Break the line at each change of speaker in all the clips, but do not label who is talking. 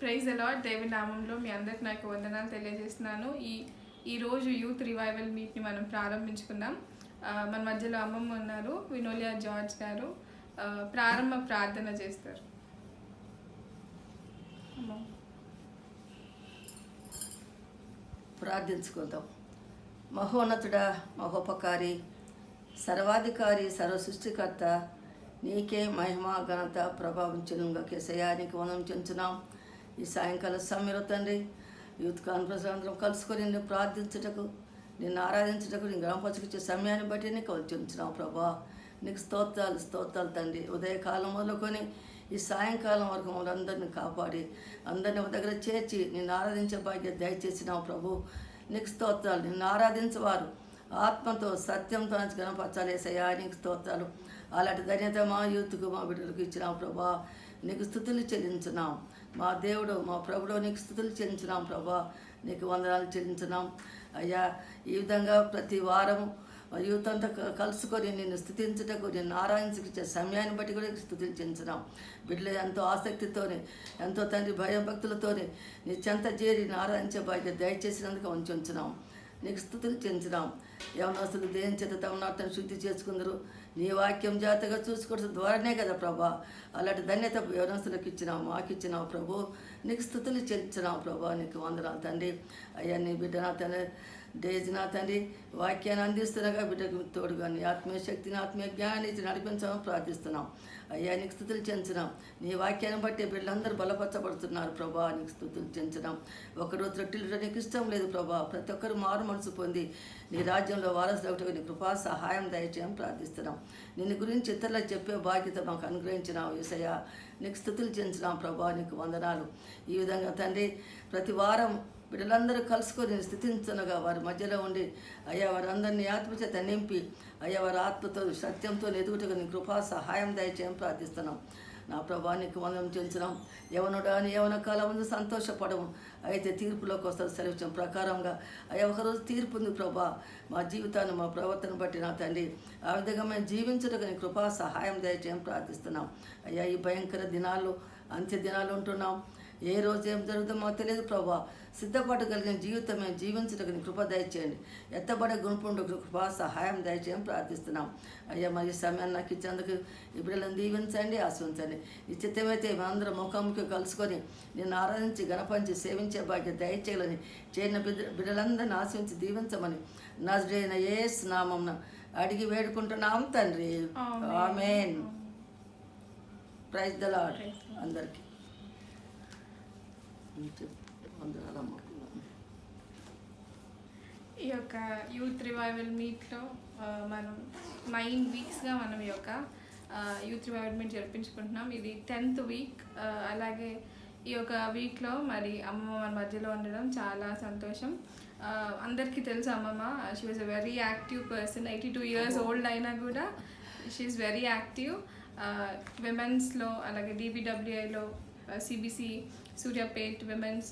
Praise allot దేవుని నామంలో మీ అందరికి నాకు వందనాలు తెలియజేస్తున్నాను. ఈరోజు యూత్ రివైవల్ మీట్ని మనం ప్రారంభించుకున్నాం. మన మధ్యలో అమ్మమ్మ ఉన్నారు, వినోలియా జార్జ్ గారు ప్రారంభ ప్రార్థన చేస్తారు.
ప్రార్థించుకుందాం. మహోన్నతుడా, మహోపకారి, సర్వాధికారి, సర్వ సృష్టికర్త, నీకే మహిమ ఘనత ప్రభావం చెల్లుగా కేసయానికి వనం చెంచున్నాం. ఈ సాయంకాల సమయంలో తండ్రి యూత్ కాన్ఫరెన్స్ అందరం కలుసుకొని నిన్ను ప్రార్థించుటకు, నిన్ను ఆరాధించుటకు, నీ గ్రామపరచుకొచ్చే సమయాన్ని బట్టి నీకు చెంచున్నాం ప్రభా. నీకు స్తోత్రాలు తండ్రి. ఉదయకాలం మొదలుకొని ఈ సాయంకాలం వరకు మమ్మల్ని అందరిని కాపాడి అందరిని ఒక దగ్గర చేర్చి నిన్ను ఆరాధించే భాగ్యం దయచేసినావు ప్రభు. నీకు స్తోత్రాలు. నిన్ను ఆరాధించేవారు ఆత్మతో సత్యంతో గణపరచాలి ఏసయ్యా. నీకు స్తోత్రాలు. అలాంటి ధన్యత మా యూత్కు మా బిడ్డలకు ఇచ్చినాం ప్రభా. నీకు స్థుతులు చెల్లించున్నాం మా దేవుడు, మా ప్రభుడు. నీకు స్థుతులు చెల్లించున్నాం ప్రభా. నీకు వందనాలు చెల్లించున్నాం అయ్యా. ఈ విధంగా ప్రతి వారము యూత్ అంతా కలుసుకొని నిన్ను స్థుతించుటకు, నిన్ను ఆరాధించే సమయాన్ని బట్టి కూడా స్థుతులు చెల్లించున్నాం. బిడ్డలు ఎంతో ఆసక్తితోనే, ఎంతో తండ్రి భయం భక్తులతోనే నీ చెంత చేరి నిన్ను ఆరాధించే భాగ్యం దయచేసినందుకు ఉంచున్నాం. నీకు స్థుతులు చెంచున్నాం. యవనస్తులు దేని చేత తమనార్థం శుద్ధి చేసుకుందరు నీ వాక్యం జాతగా చూసుకోవడం ద్వారానే కదా ప్రభా. అలాంటి ధన్యత యవనస్తులకు ఇచ్చినావు, మాకు ఇచ్చినావు ప్రభు. నీకు స్థుతులు చెల్లించినావు ప్రభా. నీకు వందనాలు తండ్రి. అయ్యా నీ బిడ్డ నా తండ్రి డేజ్ నా తండ్రి వాక్యాన్ని అందిస్తున్నాగా బిడ్డకు తోడుగా నీ ఆత్మీయ శక్తిని, ఆత్మీయ జ్ఞానాన్ని ఇచ్చి నడిపించామని ప్రార్థిస్తున్నాం. అయ్యా నీకు స్థుతులు చెంచున్నాం. నీ వాక్యాన్ని బట్టి బిడ్డలందరూ బలపరచబడుతున్నారు ప్రభా. నీకు స్థుతులు చెంచున్నాం. ఒకరు త్రొట్టిలు నీకు ఇష్టం లేదు ప్రభా. ప్రతి ఒక్కరు మారు మనసు పొంది నీ రాజ్యంలో వారసులకు నీ కృపా సహాయం దయచేయని ప్రార్థిస్తున్నాం. నిన్ను గురించి ఇతరులకు చెప్పే బాధ్యత మాకు అనుగ్రహించినావు యేసయ్యా. నీకు స్థుతులు చెంచున్నాం ప్రభా. నీకు వందనాలు. ఈ విధంగా తండ్రి ప్రతి వారం బిడ్డలందరూ కలుసుకొని స్థితించనగా వారి మధ్యలో ఉండి అయ్యా వారందరినీ ఆత్మచేత నింపి అయ్యా వారి ఆత్మతో సత్యంతో ఎదుగుటకు నీ కృపా సహాయం దయచేయని ప్రార్థిస్తున్నాం. నా ప్రభా నీకు వందనం చెంచున్నాం. యవనుడా అని యవన కాలం ముందు సంతోషపడము, అయితే తీర్పులోకి వస్తారు సెలవించం ప్రకారంగా అయ్యా ఒకరోజు తీర్పు ఉంది ప్రభా. మా జీవితాన్ని మా ప్రవర్తన బట్టి నా తండ్రి ఆ విధంగా మేము జీవించడానికి నీ కృపా సహాయం దయచేయని ప్రార్థిస్తున్నాం. అయ్యా ఈ భయంకర దినాలు, అంత్య దినాలు ఉంటున్నాం. ఏ రోజు ఏం జరుగుతుందో మాకు తెలియదు ప్రభా. సిద్ధపడగలిగిన జీవితం మేము జీవించడానికి కృప దయచేయండి. ఎత్తబడే గుణపుండు కృపా సహాయం దయచేయని ప్రార్థిస్తున్నాం. అయ్యా మరి ఈ సమయాన్ని నాకు ఇచ్చేందుకు ఈ బిడ్డలను దీవించండి, ఆశించండి. ఈ చిత్తమైతే మేమందరం ముఖాముఖి కలుసుకొని నిన్ను ఆరాధించి గణపంచి సేవించే భాగ్యం దయచేయాలని చేరిన బిడ్డలందరినీ ఆశించి దీవించమని నజరేయుడైన యేసు నామమున అడిగి వేడుకుంటున్నాం తండ్రి. ఆమేన్. ప్రైజ్ ది లార్డ్ అందరికీ.
ఈ యొక్క యూత్ రివైవల్ మీట్లో మనం 9 వీక్స్గా మనం ఈ యొక్క యూత్ రివైవల్ మీట్ జరిపించుకుంటున్నాం. ఇది 10th వీక్. అలాగే ఈ యొక్క వీక్లో మరి అమ్మమ్మ మన మధ్యలో ఉండడం చాలా సంతోషం. అందరికీ తెలుసు అమ్మమ్మ, she was a very active person. 82 years old అయినా కూడా షీ ఈజ్ వెరీ యాక్టివ్. విమెన్స్లో అలాగే DBWIలో CBC సూర్యాపేట్ విమెన్స్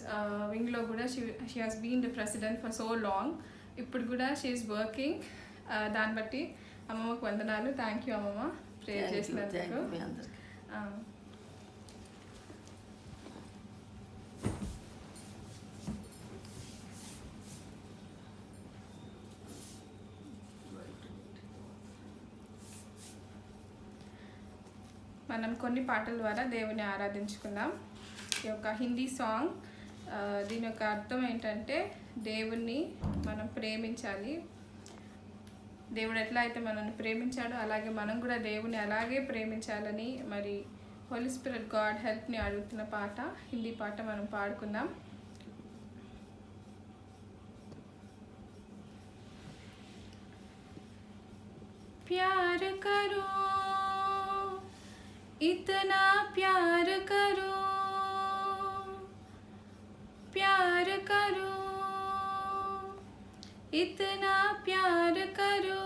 వింగ్లో కూడా she has been the president for so long. ఇప్పుడు కూడా షీ ఈస్ వర్కింగ్. దాన్ని బట్టి అమ్మమ్మకు వందనాలు. థ్యాంక్ యూ అమ్మమ్మ ప్రేయర్ చేసినందుకు. మనం కొన్ని పాటల ద్వారా దేవుని ఆరాధించుకుందాం. ఈ యొక్క హిందీ సాంగ్, దీని యొక్క అర్థం ఏంటంటే దేవుణ్ణి మనం ప్రేమించాలి. దేవుడు ఎట్లా అయితే మనల్ని ప్రేమించాడో అలాగే మనం కూడా దేవుని అలాగే ప్రేమించాలని మరి హోలీ స్పిరిట్ గాడ్ హెల్ప్ని అడుగుతున్న పాట, హిందీ పాట మనం పాడుకుందాం. ప్యార్ కరో इतना प्यार करो, प्यार करो, इतना प्यार करो,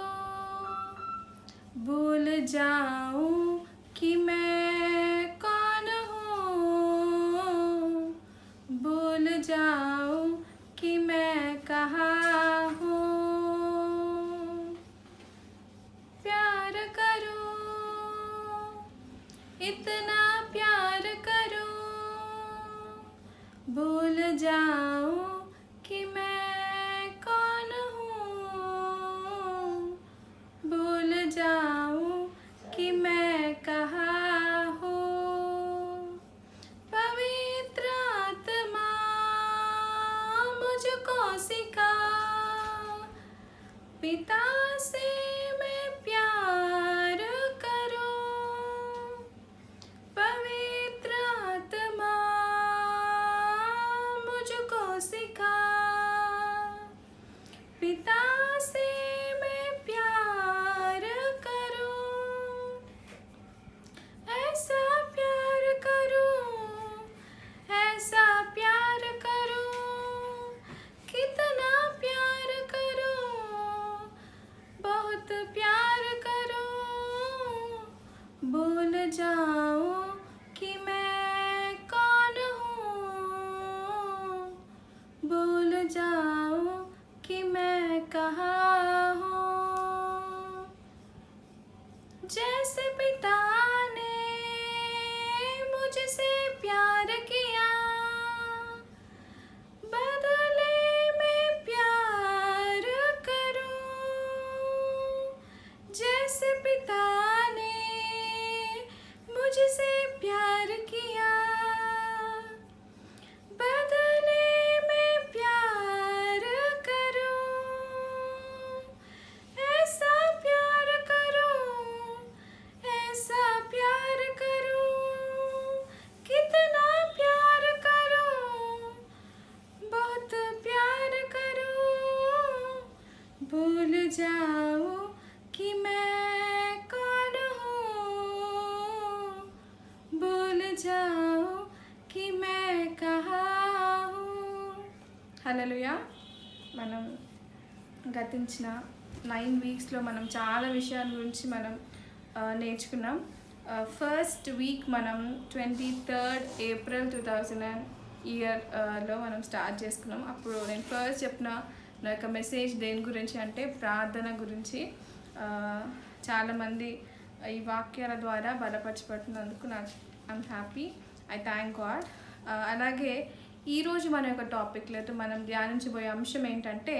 भूल जाऊं कि मैं कौन हूँ, भूल जाऊं कि मैं कहाँ हूँ, प्यार करो, इतना प्यार करो, जाऊं कि मैं कौन हूँ, भूल जाऊं कि मैं कहाँ हूँ। पवित्र आत्मा मुझको सिखा, पिता से मैं प्यार करूं। पवित्र आत्मा मुझको सिखा, पिता से मैं प्यार करूं। ऐसा प्यार करूं, ऐसा प्यार करूं, कितना प्यार करूं, बहुत प्यार करूं। भूल जाऊं कि मैं कौन हूँ, भूल जाऊं कि मैं कहाँ हूँ। जैसे पिता ने मुझसे प्यार किया, बदले में प्यार करूं। जैसे पिता ने मुझसे प्यार किया, बदले में प्यार करूं। ऐसा प्यार करूं, ऐसा प्यार करूं, कितना प्यार करूं, बहुत प्यार करूं। भूल जाऊं कि मैं कौन हूँ, भूल जाऊं कि मैं कहाँ हूँ। హల్లెలూయా. మనం గతించిన 9 వీక్స్లో మనం చాలా విషయాల గురించి మనం నేర్చుకున్నాం. ఫస్ట్ వీక్ మనం 23rd ఏప్రిల్ 2000 ఇయర్లో మనం స్టార్ట్ చేసుకున్నాం. అప్పుడు నేను ఫస్ట్ చెప్పిన నా యొక్క మెసేజ్ దేని గురించి అంటే ప్రార్థన గురించి. చాలామంది ఈ వాక్యాల ద్వారా బలపరచబడుతున్నందుకు నాకు I'm happy, I thank God. అలాగే ఈరోజు మన యొక్క టాపిక్లో మనం ధ్యానించబోయే అంశం ఏంటంటే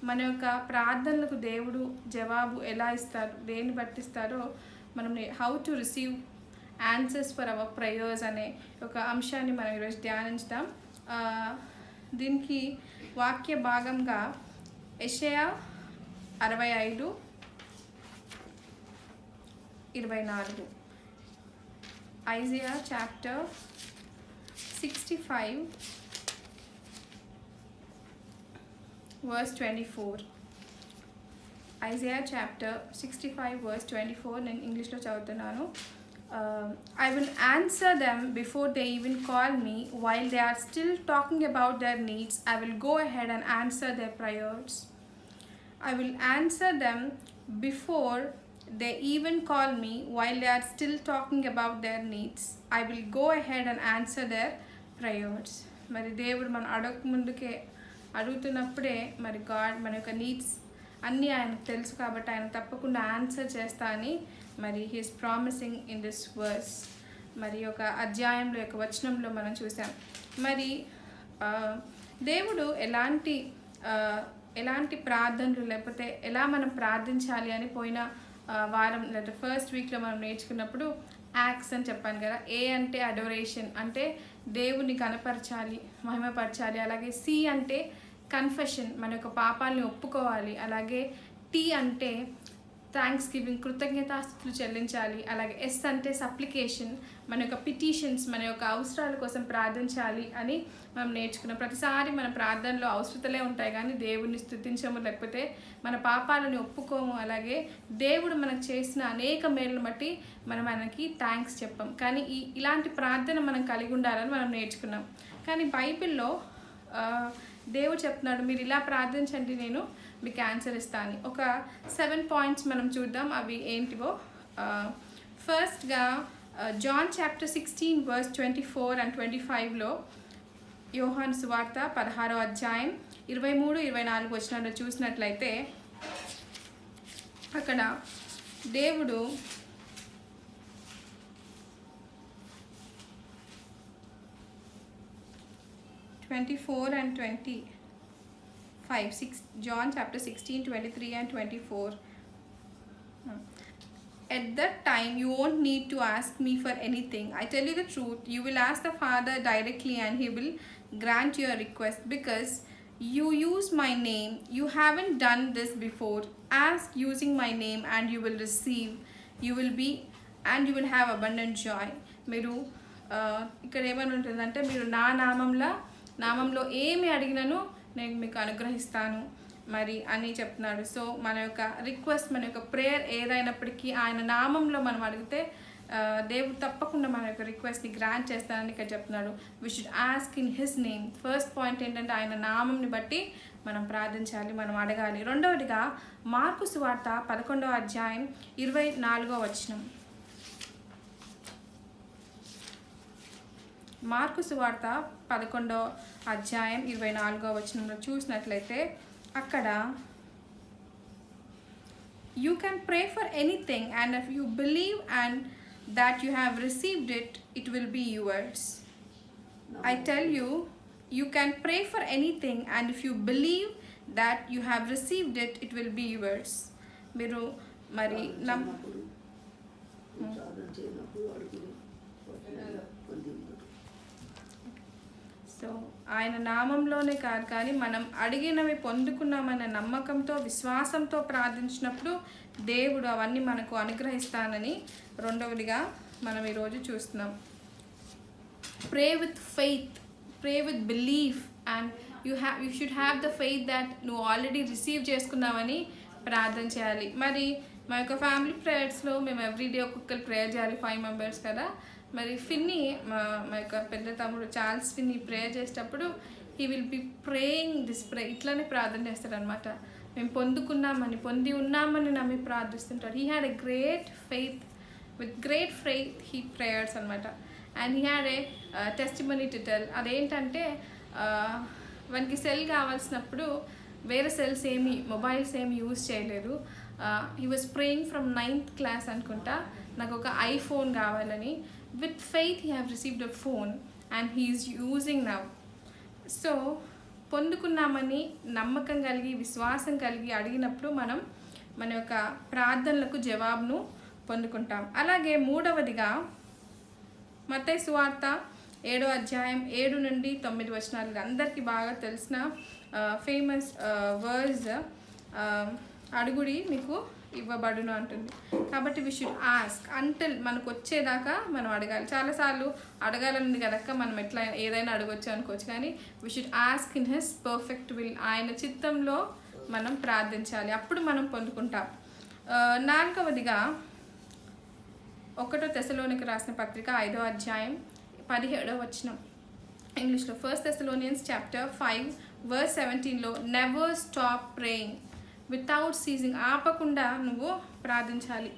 మన యొక్క ప్రార్థనలకు దేవుడు జవాబు ఎలా ఇస్తారు, దేన్ని బట్టిస్తారో మనం how to receive answers for our prayers అనే ఒక అంశాన్ని మనం ఈరోజు ధ్యానించుదాం. దీనికి వాక్య భాగంగా యెషయా 65:24, Isaiah chapter 65 verse 24. Isaiah chapter 65 verse 24 నేను ఇంగ్లీష్లో చదువుతున్నాను. I will answer them before they even call me. While they are still talking about their needs, I will go ahead and answer their prayers. I will answer them before they even call me. While they are still talking about their needs, I will go ahead and answer their prayers. మరి దేవుడు మనం అడుగుతున్నప్పుడే మరి God మన యొక్క needs అన్నీ ఆయనకు తెలుసు కాబట్టి ఆయన తప్పకుండా ఆన్సర్ చేస్తా అని మరి he's promising in this verse. మరి ఒక అధ్యాయంలో యొక్క వచనంలో మనం చూసాం. మరి దేవుడు ఎలాంటి ప్రార్థనలు లేకపోతే ఎలా మనం ప్రార్థించాలి అని పోయిన వారం లేదా ఫస్ట్ వీక్లో మనం నేర్చుకున్నప్పుడు యాక్స్ అని చెప్పాను కదా. ఏ అంటే అడోరేషన్, అంటే దేవుని కనపరచాలి, మహిమపరచాలి. అలాగే సి అంటే కన్ఫెషన్, మన యొక్క పాపాలని ఒప్పుకోవాలి. అలాగే టీ అంటే థ్యాంక్స్ గివింగ్, కృతజ్ఞతాస్తుతులు చెల్లించాలి. అలాగే ఎస్ అంటే సప్లికేషన్, మన యొక్క పిటిషన్స్, మన యొక్క అవసరాల కోసం ప్రార్థించాలి అని మనం నేర్చుకున్నాం. ప్రతిసారి మన ప్రార్థనలో అవసరతలే ఉంటాయి కానీ దేవుడిని స్తుతించము, లేకపోతే మన పాపాలని ఒప్పుకోము. అలాగే దేవుడు మనకు చేసిన అనేక మేలును బట్టి మనం ఆయనకి థ్యాంక్స్ చెప్పాం. కానీ ఇలాంటి ప్రార్థన మనం కలిగి ఉండాలని మనం నేర్చుకున్నాం. కానీ బైబిల్లో దేవుడు చెప్తున్నాడు, మీరు ఇలా ప్రార్థించండి, నేను మీకు ఆన్సర్ ఇస్తాను. ఒక 7 points మనం చూద్దాం, అవి ఏంటివో. ఫస్ట్గా జాన్ చాప్టర్ 16 verse 24 and 25లో, యోహాను సువార్త 16వ అధ్యాయం 23-24 వచనాల్లో చూసినట్లయితే అక్కడ దేవుడు 24 and 25. John chapter 16, 23 and 24. At that time you won't need to ask me for anything. I tell you the truth, you will ask the Father directly and he will grant your request, because you use my name. You haven't done this before. Ask using my name and you will receive. You will be and you will have abundant joy. మీరు ఇక్కడ ఏమని ఉంటుందంటే, మీరు నా నామంలో ఏమి అడిగినను నేను మీకు అనుగ్రహిస్తాను మరి అని చెప్తున్నాడు. సో మన యొక్క రిక్వెస్ట్, మన యొక్క ప్రేయర్ ఏదైనప్పటికీ ఆయన నామంలో మనం అడిగితే దేవుడు తప్పకుండా మన యొక్క రిక్వెస్ట్ని గ్రాంట్ చేస్తానని ఇక్కడ చెప్తున్నాడు. We should ask in his name. First point ఏంటంటే ఆయన నామంని బట్టి మనం ప్రార్థించాలి, మనం అడగాలి. రెండవదిగా మార్కు సువార్త 11వ అధ్యాయం 24వ వచనం. మార్కు సువార్త 11వ అధ్యాయం 24వ వచనంలో చూసినట్లయితే అక్కడ you can pray for anything and if you believe and that you have received it, it will be yours. I tell you, you can pray for anything and if you believe that you have received it, it will be yours. మీరు మరి so ఆయన నామంలోనే కాదు, కానీ మనం అడిగినవి పొందుకున్నామన్న నమ్మకంతో, విశ్వాసంతో ప్రార్థించినప్పుడు దేవుడు అవన్నీ మనకు అనుగ్రహిస్తానని రెండవదిగా మనం ఈరోజు చూస్తున్నాం. ప్రే with faith, pray with belief and you should have the faith that నువ్వు ఆల్రెడీ రిసీవ్ చేసుకున్నావని ప్రార్థన చేయాలి. మరి మా యొక్క ఫ్యామిలీ ప్రేయర్స్లో మేము ఎవ్రీడే ఒక్కొక్కరు ప్రేయర్ చేయాలి, 5 మెంబర్స్ కదా. మరి ఫిన్నీ మా యొక్క పెద్ద తమ్ముడు చార్ల్స్ ఫిన్నీ ప్రేయర్ చేసేటప్పుడు he will be praying this ఇట్లానే ప్రార్థన చేస్తాడనమాట. మేము పొంది ఉన్నామని నమ్మి ప్రార్థిస్తుంటాడు. He had a great faith, with great faith he prayers అనమాట. And he had a testimony to tell. అదేంటంటే వానికి సెల్ కావాల్సినప్పుడు వేరే సెల్స్ మొబైల్స్ ఏమి యూజ్ చేయలేదు. He was praying from 9th class అనుకుంటా, నాకు ఒక ఐఫోన్ కావాలని. With faith he have received a phone and he is using now. So పొందుకున్నామని నమ్మకం కలిగి, విశ్వాసం కలిగి అడిగినప్పుడు మనం మన యొక్క ప్రార్థనలకు జవాబును పొందుకుంటాం. అలాగే మూడవదిగా మత్తయి సువార్త 7వ అధ్యాయం 7 నుండి 9 వచనాలు. అందరికీ బాగా తెలిసిన ఫేమస్ వర్డ్స్, అడుగుడి మీకు ఇవ్వబడును అంటుంది. కాబట్టి వి షుడ్ ఆస్క్ అంటిల్ మనకు వచ్చేదాకా మనం అడగాలి. చాలాసార్లు అడగాలని కనుక మనం ఎట్లా ఏదైనా అడగొచ్చు అనుకోవచ్చు, కానీ we should ask in his perfect will. ఆయన చిత్తంలో మనం ప్రార్థించాలి, అప్పుడు మనం పొందుకుంటాం. నాలుగవదిగా 1 తెస్సలోనికి రాసిన పత్రిక 5వ అధ్యాయం 17వ వచనం. ఇంగ్లీష్లో 1 Thessalonians chapter 5 verse 17లో never stop praying without ceasing. ఆపకుండా నువ్వు ప్రార్థించాలి,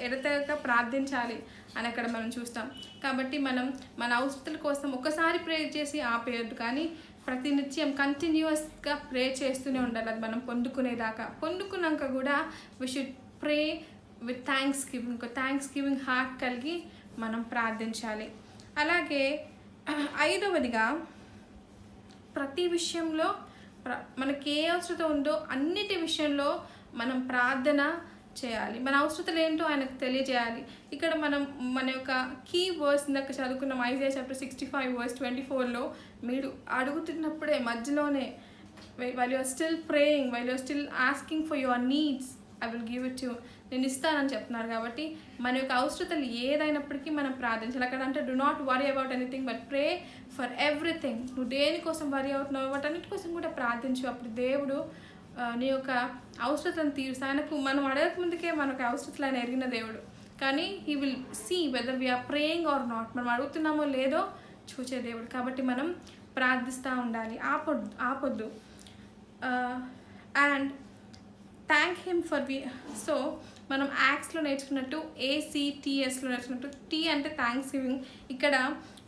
ఎడతెగక ప్రార్థించాలి అని అక్కడ మనం చూస్తాం. కాబట్టి మనం మన అవసరాల కోసం ఒకసారి ప్రే చేసి ఆపేయద్దు, కానీ ప్రతినిత్యం కంటిన్యూస్గా ప్రే చేస్తూనే ఉండాలి, అది మనం పొందుకునేదాకా. పొందుకున్నాక కూడా we should pray with thanksgiving heart కలిగి మనం ప్రార్థించాలి. అలాగే 5వదిగా ప్రతి విషయంలో మనకి ఏ అవసరం ఉందో అన్నిటి విషయంలో మనం ప్రార్థన చేయాలి. మన అవసరతలు ఏంటో ఆయనకు తెలియజేయాలి. ఇక్కడ మనం మన యొక్క కీ వర్స్ ఇందాక చదువుకున్నాం, ఐజాయా చాప్టర్ 65 verse 24లో మీరు అడుగుతున్నప్పుడే మధ్యలోనే while you are still praying, while you are still asking for your needs, I will give it to you, నేను ఇస్తానని చెప్తున్నారు. కాబట్టి మన యొక్క అవసరతలు ఏదైనప్పటికీ మనం ప్రార్థించాలి. అక్కడ అంటే do not worry about anything but pray for everything. నువ్వు దేనికోసం వరీ అవుతున్నావు వాటన్నిటి కోసం కూడా ప్రార్థించు. అప్పుడు దేవుడు నీ యొక్క అవసరతను తీరుస్తా. ఆయనకు మనం అడగక ముందుకే మనకు అవసరతలు ఆయన ఎరిగిన దేవుడు, కానీ he will see whether we are praying or not. మనం అడుగుతున్నామో లేదో చూసే దేవుడు. కాబట్టి మనం ప్రార్థిస్తూ ఉండాలి, ఆపొద్దు. And thank him for so మనం యాక్స్లో నేర్చుకున్నట్టు ACTSలో నేర్చుకున్నట్టు టీ అంటే థ్యాంక్స్ గివింగ్. ఇక్కడ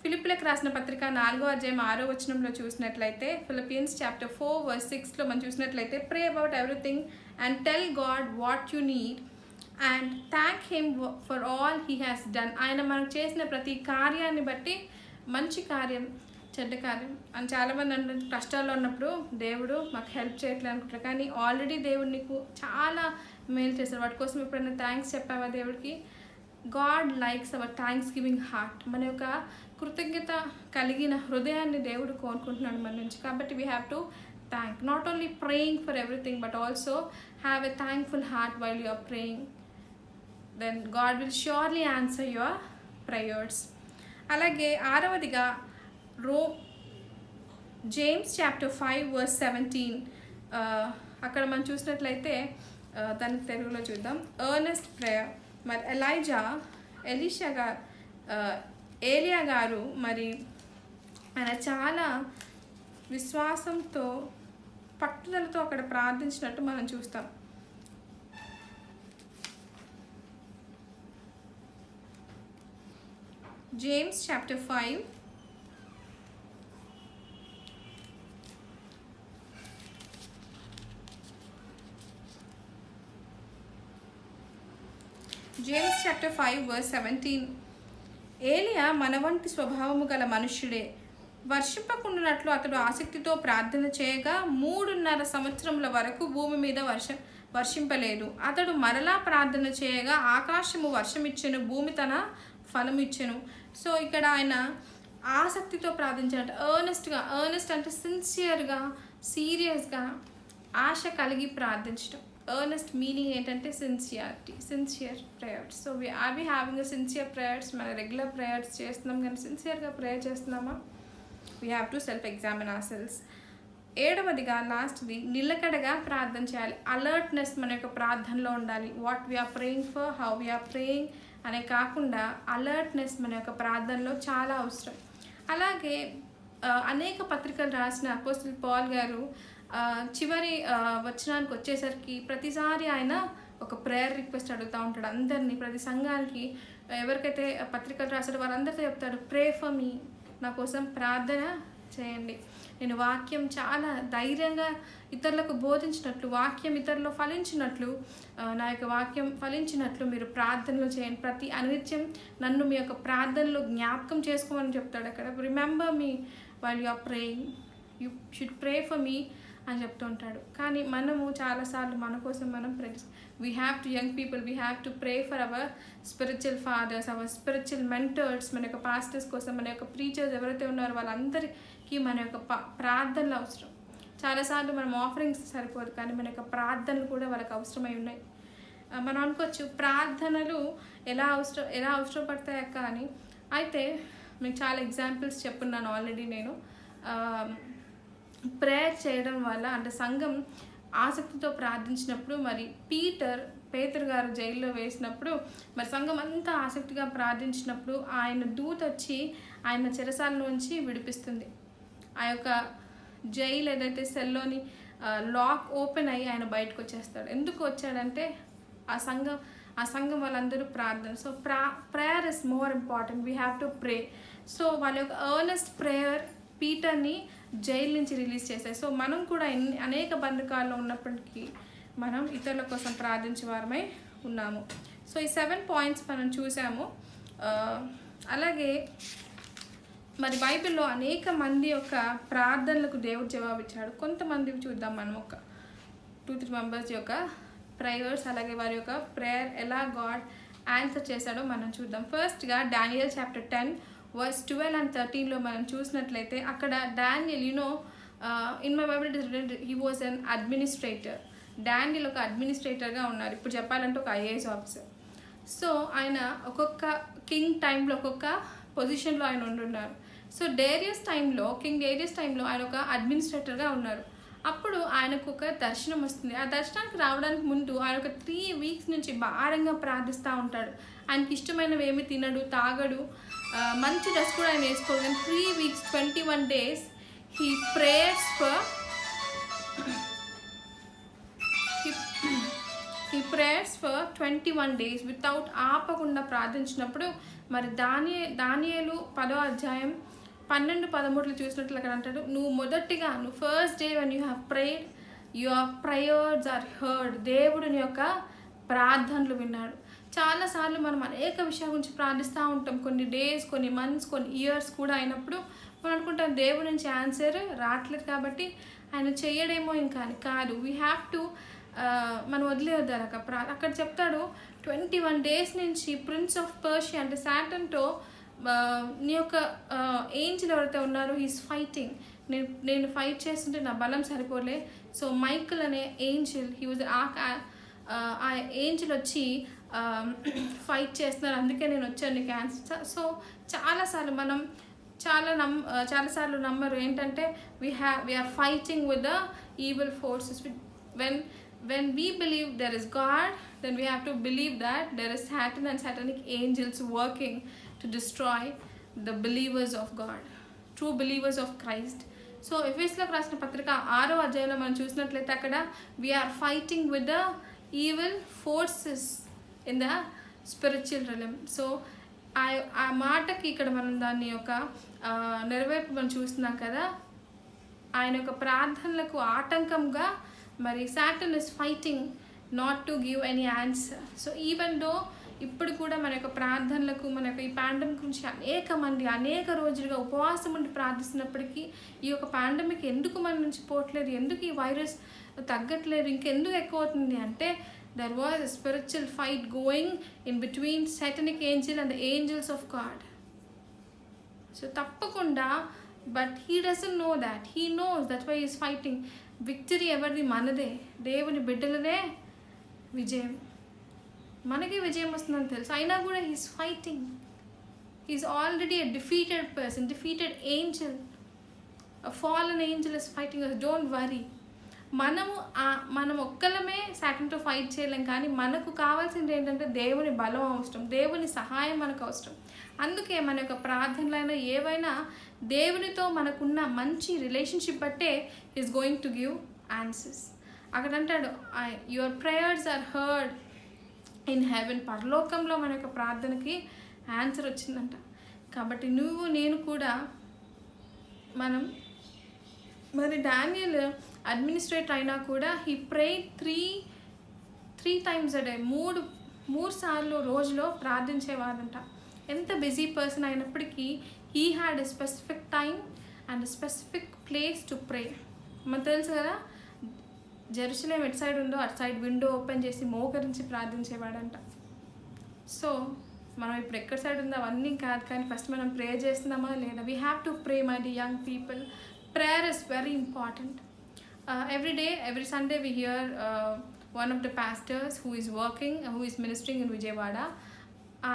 ఫిలిప్పీలకు రాసిన పత్రిక 4వ అధ్యాయం 6వ వచనంలో చూసినట్లయితే, Philippians chapter 4 verse 6లో మనం చూసినట్లయితే, ప్రే about everything and tell God what you need and thank him for all he has done. ఆయన మనకు చేసిన ప్రతి కార్యాన్ని బట్టి, మంచి కార్యం చెడ్డ కార్యం అని చాలామంది అంటే కష్టాల్లో ఉన్నప్పుడు దేవుడు మాకు హెల్ప్ చేయట్లేదు అనుకుంటారు, కానీ ఆల్రెడీ దేవుడు నీకు చాలా మేలు చేశారు. వాటి కోసం ఎప్పుడైనా థ్యాంక్స్ చెప్పావా దేవుడికి? God likes our thanksgiving heart. మన యొక్క కృతజ్ఞత కలిగిన హృదయాన్ని దేవుడు కోరుకుంటున్నాడు మన నుంచి. కాబట్టి we have to thank, not only praying for everything but also have a thankful heart while you are praying. Then God will surely answer your prayers. అలాగే ఆరవదిగా జేమ్స్ చాప్టర్ 5 verse 17 అక్కడ మనం చూసినట్లయితే దానికి తెలుగులో చూద్దాం. Earnest prayer. మరి ఏలియా గారు మరి ఆయన చాలా విశ్వాసంతో పట్టుదలతో అక్కడ ప్రార్థించినట్టు మనం చూస్తాం. James chapter 5 verse 17. ఏలియా మన వంటి స్వభావము గల మనుష్యుడే. వర్షింపకుండానట్లు అతడు ఆసక్తితో ప్రార్థన చేయగా 3.5 సంవత్సరముల వరకు భూమి మీద వర్షింపలేదు. అతడు మరలా ప్రార్థన చేయగా ఆకాశము వర్షమిచ్చెను, భూమి తన ఫలం ఇచ్చెను. సో ఇక్కడ ఆయన ఆసక్తితో ప్రార్థించినట్టు ఎర్నెస్ట్ అంటే సిన్సియర్గా, సీరియస్గా, ఆశ కలిగి ప్రార్థించడం. ఎర్నెస్ట్ మీనింగ్ ఏంటంటే sincere prayers. So are we having a sincere prayers? మన రెగ్యులర్ ప్రేయర్స్ చేస్తున్నాం కానీ సిన్సియర్గా ప్రేయర్ చేస్తున్నామా? We have to self examine our selves. ఏడవదిగా లాస్ట్ది నిలకడగా ప్రార్థన చేయాలి. అలర్ట్నెస్ మన యొక్క ప్రార్థనలో ఉండాలి. What we are praying for, how we are praying అనే కాకుండా అలర్ట్నెస్ మన యొక్క ప్రార్థనలో చాలా అవసరం. అలాగే అనేక పత్రికలు రాసిన అపోస్తలుడు పౌల్ గారు చివరి వచనానికి వచ్చేసరికి ప్రతిసారి ఆయన ఒక ప్రేయర్ రిక్వెస్ట్ అడుగుతూ ఉంటాడు అందరినీ, ప్రతి సంఘానికి ఎవరికైతే పత్రికలు రాసాడో వారందరితో చెప్తాడు, ప్రే ఫర్ మీ, నా కోసం ప్రార్థన చేయండి. నేను వాక్యం చాలా ధైర్యంగా ఇతరులకు బోధించినట్లు, వాక్యం ఇతరుల్లో ఫలించినట్లు, నా యొక్క వాక్యం ఫలించినట్లు మీరు ప్రార్థనలు చేయండి. ప్రతి అనిత్యం నన్ను మీ యొక్క ప్రార్థనలో జ్ఞాపకం చేసుకోమని చెప్తాడు అక్కడ. Remember me while you are praying, you should pray for me అని చెప్తూ ఉంటాడు. కానీ మనము చాలాసార్లు మన కోసం మనం we have to young people, we have to pray for our spiritual fathers, our spiritual mentors, మన యొక్క పాస్టర్స్ కోసం, మన యొక్క ప్రీచర్స్ ఎవరైతే ఉన్నారో వాళ్ళందరికీ మన యొక్క ప్రార్థనలు అవసరం. చాలాసార్లు మనం ఆఫరింగ్స్ సరిపోదు, కానీ మన యొక్క ప్రార్థనలు కూడా వాళ్ళకి అవసరమై ఉన్నాయి. మనం అనుకోవచ్చు ప్రార్థనలు ఎలా అవసరపడతాయా కానీ, అయితే మీకు చాలా ఎగ్జాంపుల్స్ చెప్పున్నాను ఆల్రెడీ. నేను ప్రేయర్ చేయడం వల్ల అంటే సంఘం ఆసక్తితో ప్రార్థించినప్పుడు, మరి పేతురు గారు జైల్లో వేసినప్పుడు మరి సంఘం అంతా ఆసక్తిగా ప్రార్థించినప్పుడు ఆయన దూత వచ్చి ఆయన చెరసాల నుంచి విడిపిస్తుంది. ఆ యొక్క జైలు ఏదైతే సెల్లోని లాక్ ఓపెన్ అయ్యి ఆయన బయటకు వచ్చేస్తాడు. ఎందుకు వచ్చాడంటే ఆ సంఘం వాళ్ళందరూ ప్రార్థన. So prayer is more important, we have to pray. So వాళ్ళ యొక్క ఎర్నెస్ట్ ప్రేయర్ పీటర్ని జైలు నుంచి రిలీజ్ చేశాయి. సో మనం కూడా అనేక బంధకాల్లో ఉన్నప్పటికీ మనం ఇతరుల కోసం ప్రార్థించే వారమై ఉన్నాము. సో ఈ 7 points మనం చూసాము. అలాగే మరి బైబిల్లో అనేక మంది యొక్క ప్రార్థనలకు దేవుడు జవాబిచ్చాడు. కొంతమంది చూద్దాం మనం, ఒక 2-3 members యొక్క ప్రేయర్స్, అలాగే వారి యొక్క ప్రేయర్ ఎలా గాడ్ ఆన్సర్ చేశాడో మనం చూద్దాం. ఫస్ట్గా డానియల్ చాప్టర్ 10 verse 12 and 13లో మనం చూసినట్లయితే అక్కడ Daniel in my Bible it is written he was an administrator. Daniel ఒక అడ్మినిస్ట్రేటర్గా ఉన్నారు, ఇప్పుడు చెప్పాలంటే ఒక IAS ఆఫీసర్. సో ఆయన ఒక్కొక్క కింగ్ టైంలో ఒక్కొక్క పొజిషన్లో ఆయన ఉండున్నారు. సో కింగ్ డేరియస్ టైంలో ఆయన ఒక అడ్మినిస్ట్రేటర్గా ఉన్నారు. అప్పుడు ఆయనకు ఒక దర్శనం వస్తుంది. ఆ దర్శనానికి రావడానికి ముందు ఆయన ఒక 3 weeks నుంచి భారంగా ప్రార్థిస్తూ ఉంటాడు. ఆయనకి ఇష్టమైనవి ఏమి తినడు, తాగడు, మంచి డ్రెస్ కూడా ఆయన వేసుకోడు. కానీ 3 weeks 21 days he prays for 21 days without ఆపకుండా ప్రార్థించినప్పుడు మరి దానియేలు 10వ అధ్యాయం 12-13 చూసినట్లు అక్కడ అంటాడు, నువ్వు first day when you have prayed your prayers are heard. దేవుడు నీ యొక్క ప్రార్థనలు విన్నాడు. చాలాసార్లు మనం అనేక విషయాల గురించి ప్రార్థిస్తూ ఉంటాం, కొన్ని డేస్, కొన్ని మంత్స్, కొన్ని ఇయర్స్ కూడా అయినప్పుడు మనం అనుకుంటాం దేవుడి నుంచి ఆన్సర్ రావట్లేదు కాబట్టి ఆయన చెయ్యడేమో ఇంకా అని. కాదు, వీ హ్యావ్ టు మనం వదిలేద్దారు అక్కడ చెప్తాడు 21 days నుంచి ప్రిన్స్ ఆఫ్ పర్షియా అంటే సాటన్తో నీ యొక్క ఏంజిల్ ఎవరైతే ఉన్నారో హీస్ ఫైటింగ్. నేను ఫైట్ చేస్తుంటే నా బలం సరిపోలే. సో మైకిల్ అనే ఏంజిల్ హీ వాజ్ ఆ ఏంజిల్ వచ్చి ఫైట్ చేస్తున్నారు, అందుకే నేను వచ్చాను నీకు ఆన్సర్. సో చాలాసార్లు చాలాసార్లు నమ్మరు ఏంటంటే we are fighting with the evil forces. When we believe there is God, then we have to believe that there is Satan and satanic angels working to destroy the believers of God, true believers of Christ. So ఎఫెసీయులకు రాసిన పత్రిక 6వ అధ్యాయంలో మనం చూసినట్లయితే అక్కడ we are fighting with the evil forces in the spiritual realm. So ఆ మాటకి ఇక్కడ మనం దాని యొక్క నెరవేర్పు మనం చూస్తున్నాం కదా. ఆయన యొక్క ప్రార్థనలకు ఆటంకంగా మరి Satan is fighting not to give any answer. So even though ఇప్పుడు కూడా మన యొక్క ప్రార్థనలకు, మన యొక్క ఈ పాండమిక్ గురించి అనేక రోజులుగా ఉపవాసం ఉండి ప్రార్థిస్తున్నప్పటికీ ఈ యొక్క పాండమిక్ ఎందుకు మన నుంచి పోవట్లేదు, ఎందుకు ఈ వైరస్ తగ్గట్లేదు, ఇంకెందుకు ఎక్కువ అవుతుంది అంటే there was a spiritual fight going in between satanic angel and the angels of God. So తప్పకుండా, but he doesn't know that. He knows, that's why he is fighting. Victory ఎవరిది? మనదే. దేవుని బిడ్డలదే విజయం, మనకి విజయం వస్తుందని తెలుసు, అయినా కూడా he's fighting. He's already a defeated person, defeated angel, a fallen angel is fighting us. Don't worry. మనం ఒక్కలమే సాటన్తో ఫైట్ చేయలేం, కానీ మనకు కావాల్సింది ఏంటంటే దేవుని బలం అవసరం, దేవుని సహాయం మనకు అవసరం. అందుకే మన యొక్క ప్రార్థనలైనా ఏవైనా దేవునితో మనకున్న మంచి రిలేషన్షిప్ బట్టే is going to give answers. అక్కడ అంటాడు your prayers are heard in heaven. పరలోకంలో మన యొక్క ప్రార్థనకి ఆన్సర్ వచ్చిందంట. కాబట్టి నేను కూడా మరి డానియల్ అడ్మినిస్ట్రేటర్ అయినా కూడా he prayed three times a day, మూడు సార్లు రోజులో ప్రార్థించేవాడంట. ఎంత బిజీ పర్సన్ అయినప్పటికీ he had a specific time and specific place to pray. మనకు తెలుసు కదా, జెరూసలేం ఎటు సైడ్ ఉందో అటు సైడ్ విండో ఓపెన్ చేసి మోకరించి ప్రార్థించేవాడంట. సో మనం ఇప్పుడు ఎక్కడ సైడ్ ఉందో అవన్నీ కాదు, కానీ ఫస్ట్ మనం ప్రే చేస్తున్నామా లేదా? We have to pray my dear young people. Prayer is very important. Every Sunday we hear one of the pastors who is ministering in Vijayawada.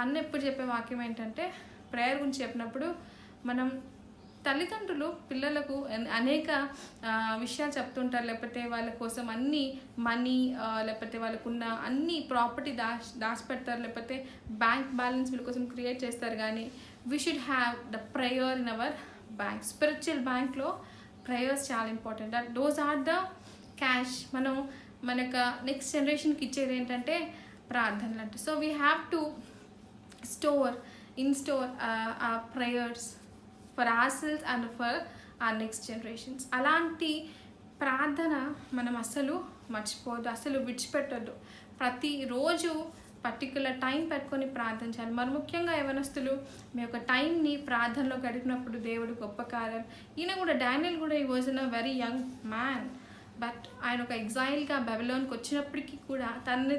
అన్న ఎప్పుడు చెప్పే వాక్యం ఏంటంటే, ప్రేయర్ గురించి చెప్పినప్పుడు మనం తల్లిదండ్రులు పిల్లలకు అనేక విషయాలు చెప్తుంటారు, లేకపోతే వాళ్ళ కోసం అన్ని మనీ, లేకపోతే వాళ్ళకున్న అన్ని ప్రాపర్టీ దాచిపెడతారు, లేకపోతే బ్యాంక్ బ్యాలెన్స్ వీళ్ళ కోసం క్రియేట్ చేస్తారు. కానీ we should have the prayer in our bank. Spiritual బ్యాంక్లో ప్రేయర్స్ చాలా important. Those are the cash. మన యొక్క నెక్స్ట్ జనరేషన్కి ఇచ్చేది ఏంటంటే ప్రార్థనలు అంటే. So we have to store our prayers for ourselves and for our next generations. అలాంటి ప్రార్థన మనం అసలు మర్చిపోవద్దు, అసలు విడిచిపెట్టద్దు. ప్రతిరోజు పర్టికులర్ టైం పెట్టుకొని ప్రార్థించాలి. మరి ముఖ్యంగా యవనస్తులు మీ యొక్క టైంని ప్రార్థనలో గడిపినప్పుడు దేవుడు గొప్ప కార్యం. ఈయన కూడా డానియల్ కూడా ఈ was a very young man, but ఆయన ఒక ఎగ్జైల్గా బబిలోన్కి వచ్చినప్పటికీ కూడా తను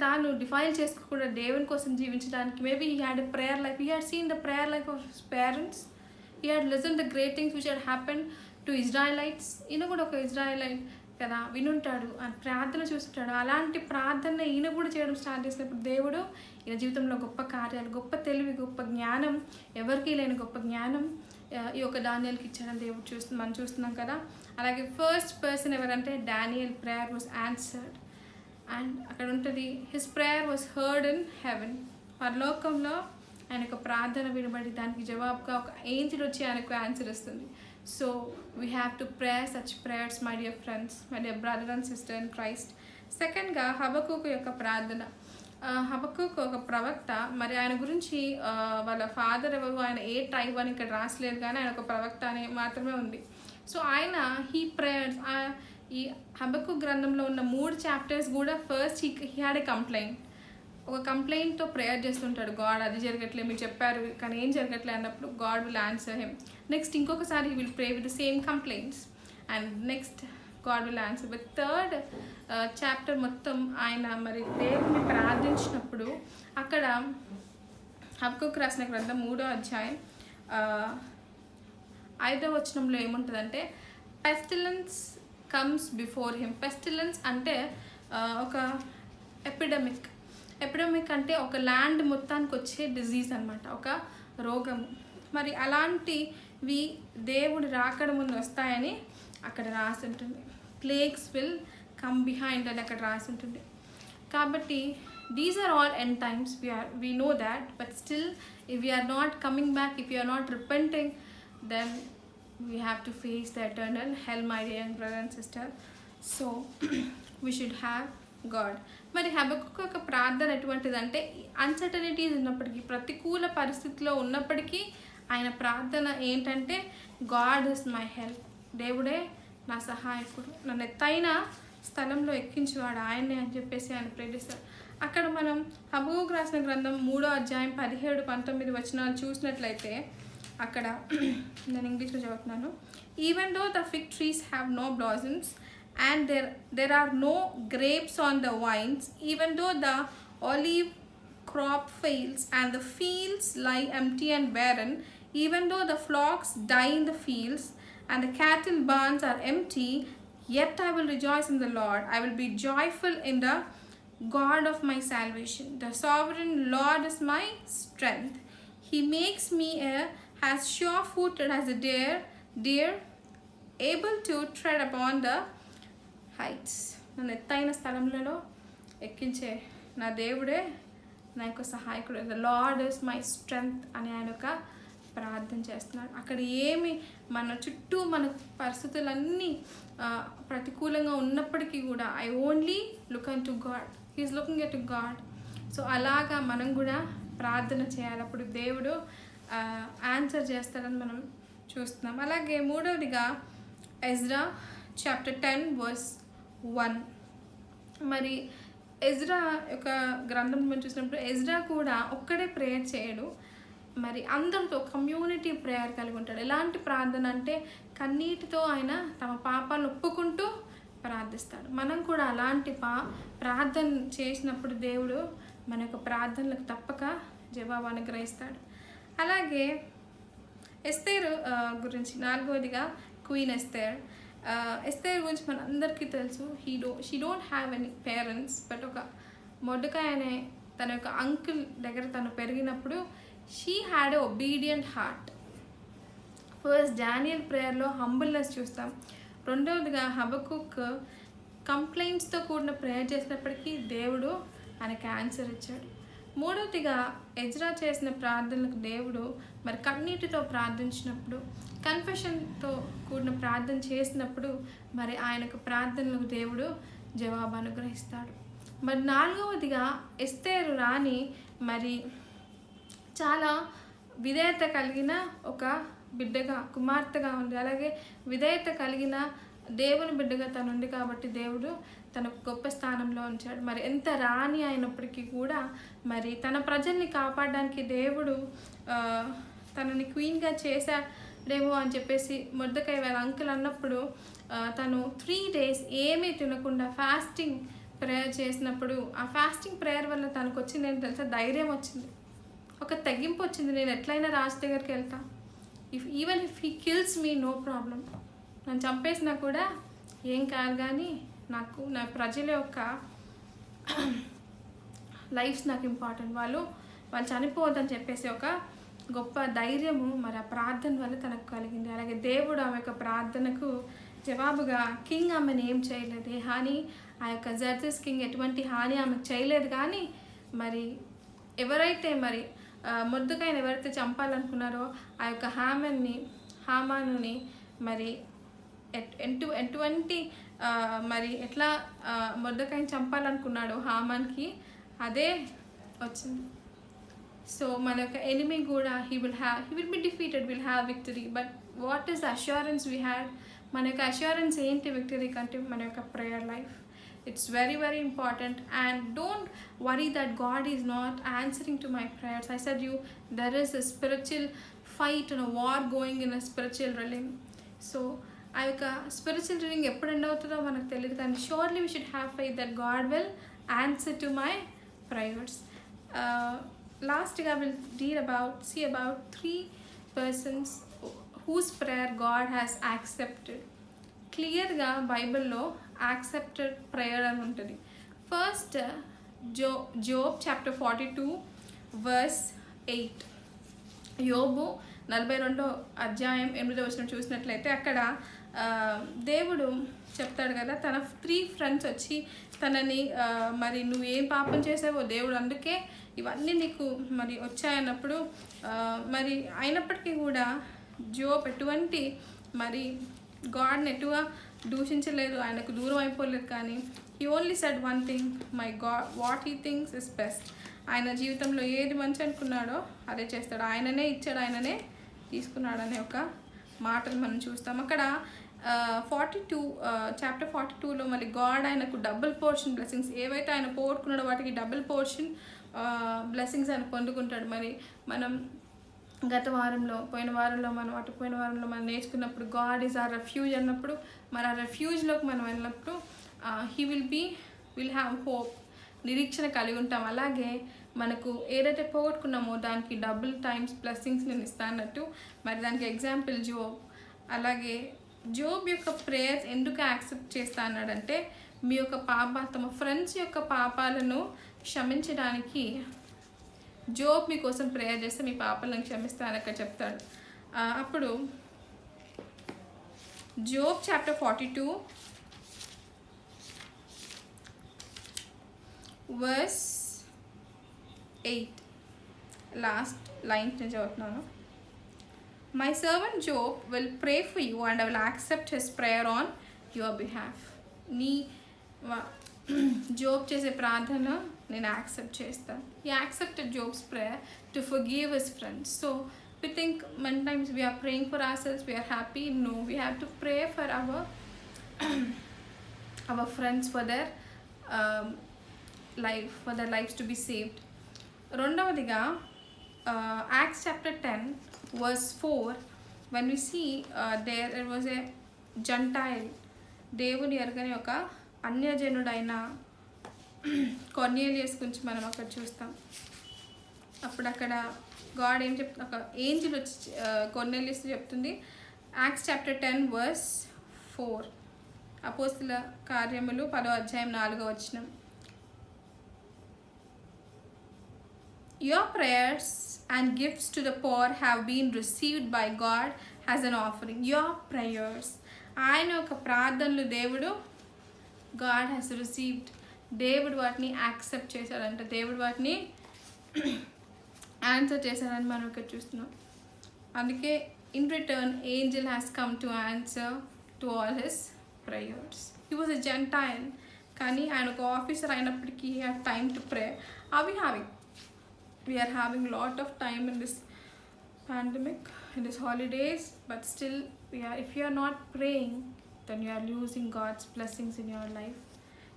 తాను డిఫైన్ చేసుకోకుండా దేవుని కోసం జీవించడానికి maybe he had a prayer life. He had seen the prayer life of his parents. He had listen the great things which had happen to Israelites. ఈయన కూడా ఒక ఇజ్రాయలైట్ కదా, వినుంటాడు, ఆ ప్రార్థన చూస్తుంటాడు. అలాంటి ప్రార్థన ఈయన కూడా చేయడం స్టార్ట్ చేసినప్పుడు దేవుడు ఈయన జీవితంలో గొప్ప కార్యాలు, గొప్ప తెలివి, గొప్ప జ్ఞానం, ఎవరికీ లేని గొప్ప జ్ఞానం ఈ యొక్క డానియల్కి ఇచ్చాడని దేవుడు మనం చూస్తున్నాం కదా. అలాగే ఫస్ట్ పర్సన్ ఎవరంటే Daniel prayer was answered. And అక్కడ ఉంటుంది his prayer was heard in heaven. పరలోకంలో ఆయన యొక్క ప్రార్థన వినబడి దానికి జవాబుగా ఒక ఏంజిల్ వచ్చి ఆయనకు ఆన్సర్ ఇస్తుంది. So we have to pray such prayers my dear friends, my dear brother and sister in Christ. సెకండ్గా హబక్కూకు యొక్క ప్రార్థన. హబక్కూకు ఒక ప్రవక్త. మరి ఆయన గురించి వాళ్ళ ఫాదర్ ఎవరు, ఆయన ఏ ట్రైబ్ అని ఇక్కడ రాసలేదు, కానీ ఆయన ఒక ప్రవక్త అని మాత్రమే ఉంది. సో ఆయన హీ ప్రేయర్స్ ఈ హబక్కు గ్రంథంలో ఉన్న 3 చాప్టర్స్ కూడా first he had a complaint. ఒక కంప్లైంట్తో ప్రేయర్ చేస్తుంటాడు. గాడ్ అది జరగట్లేదు, మీరు చెప్పారు కానీ ఏం జరగట్లేదు అన్నప్పుడు God will answer him. Next ఇంకొకసారి he will pray with the same complaints and next God will answer. With third chapter మొత్తం ఆయన మరి దేవుని ప్రార్థించినప్పుడు అక్కడ హబక్కూకు రాసిన గ్రంథం 3వ అధ్యాయం 5వ వచనంలో ఏముంటుందంటే pestilence comes before him. Pestilence అంటే ఒక ఎపిడమిక్ అంటే ఒక ల్యాండ్ మొత్తానికి వచ్చే డిజీజ్ అనమాట, ఒక రోగము. మరి అలాంటివి దేవుడు రాకడ ముందు వస్తాయని అక్కడ రాసి ఉంటుంది. ప్లేగ్స్ విల్ కమ్ బిహైండ్ అని అక్కడ రాసి ఉంటుంది. కాబట్టి these are all end times. we know that, but still if we are not coming back, if we are not repenting, then we have to face the eternal hell, my dear brother and sister. So we should have God. మరి హబక్కూకు యొక్క ప్రార్థన ఎటువంటిదంటే uncertainties ఉన్నప్పటికీ, ప్రతికూల పరిస్థితిలో ఉన్నప్పటికీ ఆయన ప్రార్థన ఏంటంటే గాడ్ ఇస్ మై హెల్ప్. దేవుడే నా సహాయకుడు, నన్ను ఎత్తైన స్థలంలో ఎక్కించేవాడు ఆయన్నే అని చెప్పేసి ఆయన ప్రేరిస్తారు. అక్కడ మనం హబక్కూకు రాసిన గ్రంథం 3వ అధ్యాయం 17-19 వచనాలు చూసినట్లయితే అక్కడ నేను ఇంగ్లీష్లో చదువుతున్నాను. Even though the fig trees have no blossoms and there are no grapes on the vines, even though the olive crop fails and the fields lie empty and barren, even though the flocks die in the fields and the cattle barns are empty, yet I will rejoice in the Lord. I will be joyful in the God of my salvation. The sovereign Lord is my strength. He makes me as sure-footed as a deer, able to tread upon the heights. నన్ను ఎత్తైన స్థలంలో ఎక్కించే నా దేవుడే నా యొక్క సహాయకుడు. The lord is my strength అని ఆయన యొక్క ప్రార్థన చేస్తున్నాడు. అక్కడ ఏమి మన చుట్టూ మన పరిస్థితులన్నీ ప్రతికూలంగా ఉన్నప్పటికీ కూడా I only look on to God, he is looking at to God. So అలాగా మనం కూడా ప్రార్థన చేయాలి, అప్పుడు దేవుడు ఆన్సర్ చేస్తాడని మనం చూస్తున్నాం. అలాగే మూడవదిగా ఎజ్రా చాప్టర్ 10:1. మరి ఎజ్రా యొక్క గ్రంథం మనం చూసినప్పుడు ఎజ్రా కూడా ఒక్కడే ప్రేయర్ చేయడు, మరి అందరితో కమ్యూనిటీ ప్రేయర్ కలిగి ఉంటాడు. ఎలాంటి ప్రార్థన అంటే కన్నీటితో ఆయన తమ పాపాలను ఒప్పుకుంటూ ప్రార్థిస్తాడు. మనం కూడా అలాంటి ప్రార్థన చేసినప్పుడు దేవుడు మన యొక్క ప్రార్థనలకు తప్పక జవాబు అనుగ్రహిస్తాడు. అలాగే ఎస్తేరు గురించి 4వదిగా క్వీన్ ఎస్తేర్. ఎస్తేర్ గురించి మన అందరికీ తెలుసు. She don't have any parents, but ఒక మొర్దెకాయ్ అనే తన యొక్క అంకుల్ దగ్గర తను పెరిగినప్పుడు she had a obedient heart. First Daniel ప్రేయర్లో హంబుల్నెస్ చూస్తాం. రెండవదిగా హబక్కూక్ కంప్లైంట్స్తో కూడిన ప్రేయర్ చేసినప్పటికీ దేవుడు ఆయనకి ఆన్సర్ ఇచ్చాడు. మూడవదిగా ఎజ్రా చేసిన ప్రార్థనలకు దేవుడు మరి కన్నీటితో ప్రార్థించినప్పుడు, కన్ఫెషన్తో కూడిన ప్రార్థన చేసినప్పుడు మరి ఆయనకు ప్రార్థనలకు దేవుడు జవాబు అనుగ్రహిస్తాడు. మరి 4వదిగా ఎస్తేరు రాణి మరి చాలా విధేయత కలిగిన ఒక బిడ్డగా, కుమార్తెగా ఉంది. అలాగే విధేయత కలిగిన దేవుని బిడ్డగా తను ఉంది కాబట్టి దేవుడు తనకు గొప్ప స్థానంలో ఉంచాడు. మరి ఎంత రాణి అయినప్పటికీ కూడా మరి తన ప్రజల్ని కాపాడడానికి దేవుడు తనని క్వీన్గా చేశాడేమో అని చెప్పేసి మొర్దెకాయ్ వాళ్ళ అంకుల్ అన్నప్పుడు తను 3 days ఏమీ తినకుండా ఫాస్టింగ్ ప్రేయర్ చేసినప్పుడు ఆ ఫాస్టింగ్ ప్రేయర్ వల్ల తనకు వచ్చింది ఏంటి తెలుసా? ధైర్యం వచ్చింది, ఒక తెగింపు వచ్చింది. నేను ఎట్లయినా రాజు దగ్గరికి వెళ్తా, even if he kills me no problem, నన్ను చంపేసినా కూడా ఏం కాదు, కానీ నాకు నా ప్రజల యొక్క లైఫ్స్ నాకు ఇంపార్టెంట్, వాళ్ళు చనిపోవద్దని చెప్పేసి ఒక గొప్ప ధైర్యము మరి ఆ ప్రార్థన వల్ల తనకు కలిగింది. అలాగే దేవుడు ఆమె యొక్క ప్రార్థనకు జవాబుగా కింగ్ ఆమెను ఏం చేయలేదు, ఏ హాని ఆ యొక్క జడ్జెస్ కింగ్ ఎటువంటి హాని ఆమెకు చేయలేదు. కానీ మరి ఎవరైతే మరి మొర్దెకాయ్ని ఎవరైతే చంపాలనుకున్నారో ఆ యొక్క హామానుని మరి ఎటువంటి మరి ఎట్లా మొర్దెకాయ్ని చంపాలనుకున్నాడో హామాన్కి అదే వచ్చింది. సో మన యొక్క ఎనిమీ కూడా he will be defeated, will have victory. But what is the assurance we had? మన యొక్క అష్యూరెన్స్ ఏంటి విక్టరీ కంటే మన యొక్క prayer life. It's very, very important, and don't worry that God is not answering to my prayers. I said there is a spiritual fight and a war going in a spiritual realm. So ఆ యొక్క spiritual reading ఎప్పుడు end అవుతుందో మనకు తెలియదు, కానీ surely we should have faith that God will answer to my prayers. లాస్ట్గా will see about 3 persons whose prayer God has accepted. క్లియర్గా బైబిల్లో యాక్సెప్టెడ్ ప్రేయర్ అని ఉంటుంది. First Job chapter 42 verse 8. యోబు 42వ అధ్యాయం 8వ వచనం చూసినట్లయితే అక్కడ దేవుడు చెప్తాడు కదా, తన 3 ఫ్రెండ్స్ వచ్చి తనని మరి నువ్వు ఏం పాపం చేసావో దేవుడు అందుకే ఇవన్నీ నీకు మరి వచ్చాయన్నప్పుడు మరి అయినప్పటికీ కూడా జోబ్ ఎటువంటి మరి గాడ్ని ఎటుగా దూషించలేదు, ఆయనకు దూరం అయిపోలేదు. కానీ he only said one thing, my God what he things is best. ఆయన జీవితంలో ఏది మంచి అనుకున్నాడో అదే చేస్తాడు, ఆయననే ఇచ్చాడు, ఆయననే తీసుకున్నాడు అనే ఒక మాటలు మనం చూస్తాం. అక్కడ చాప్టర్ 42లో మళ్ళీ గాడ్ ఆయనకు డబుల్ పోర్షన్ బ్లెస్సింగ్స్, ఏవైతే ఆయన పోగొట్టుకున్నాడో వాటికి డబుల్ పోర్షన్ బ్లెస్సింగ్స్ ఆయన పొందుకుంటాడు. మరి మనం పోయిన వారంలో మనం నేర్చుకున్నప్పుడు గాడ్ ఈజ్ ఆర్ రెఫ్యూజ్ అన్నప్పుడు, మరి ఆ రెఫ్యూజ్లోకి మనం వెళ్ళినప్పుడు విల్ హ్యావ్ హోప్, నిరీక్షణ కలిగి ఉంటాం. అలాగే మనకు ఏదైతే పోగొట్టుకున్నామో దానికి డబుల్ టైమ్స్ బ్లెస్సింగ్స్ నేను ఇస్తానట్టు, మరి దానికి ఎగ్జాంపుల్ జోబ్. అలాగే జోబ్ యొక్క ప్రేయర్స్ ఎందుకు యాక్సెప్ట్ చేస్తా అన్నాడంటే, మీ యొక్క తమ ఫ్రెండ్స్ యొక్క పాపాలను క్షమించడానికి జోబ్ మీకోసం ప్రేయర్ చేస్తే మీ పాపాలను క్షమిస్తానని అక్కడ చెప్తాడు. అప్పుడు Job chapter 42 verse 8 last lines నేను చదువుతున్నాను. My servant Job will pray for you and I will accept his prayer on your behalf. Job చేసే ప్రార్థన నేను యాక్సెప్ట్ చేస్తాను. He accepted Job's prayer to forgive his friends. So we think many times we are praying for ourselves, we are happy. No, we have to pray for our friends, for their lives to be saved. రెండవదిగా Acts chapter 10 verse 4, when we see there was a Gentile, దేవుని ఎరగని ఒక అన్యజనుడైన Cornelius గురించి మనం అక్కడ చూస్తాం. అప్పుడు అక్కడ గాడ్ ఏం చెప్తుంది, ఒక ఏంజిల్ వచ్చి కొర్నేలియస్ చెప్తుంది. యాక్ట్స్ చాప్టర్ 10 verse 4, అపోస్తుల కార్యములు 10వ అధ్యాయం 4వ వచనం. Your prayers and gifts to the poor have been received by God as an offering. Your prayers, ఆయన ఒక ప్రార్థనలు దేవుడు God has received, దేవుడు వాటిని యాక్సెప్ట్ చేశాడంట, దేవుడు వాటిని ఆన్సర్ చేశాడని మనం ఇక్కడ చూస్తున్నాం. అందుకే in return Angel has come to answer to all his prayers. He was a gentile, కానీ ఆయన ఒక ఆఫీసర్ అయినప్పటికీ he have time to pray. We are having lot of time in this pandemic, in this holidays, but still if you are not praying, then you are losing God's blessings in your life.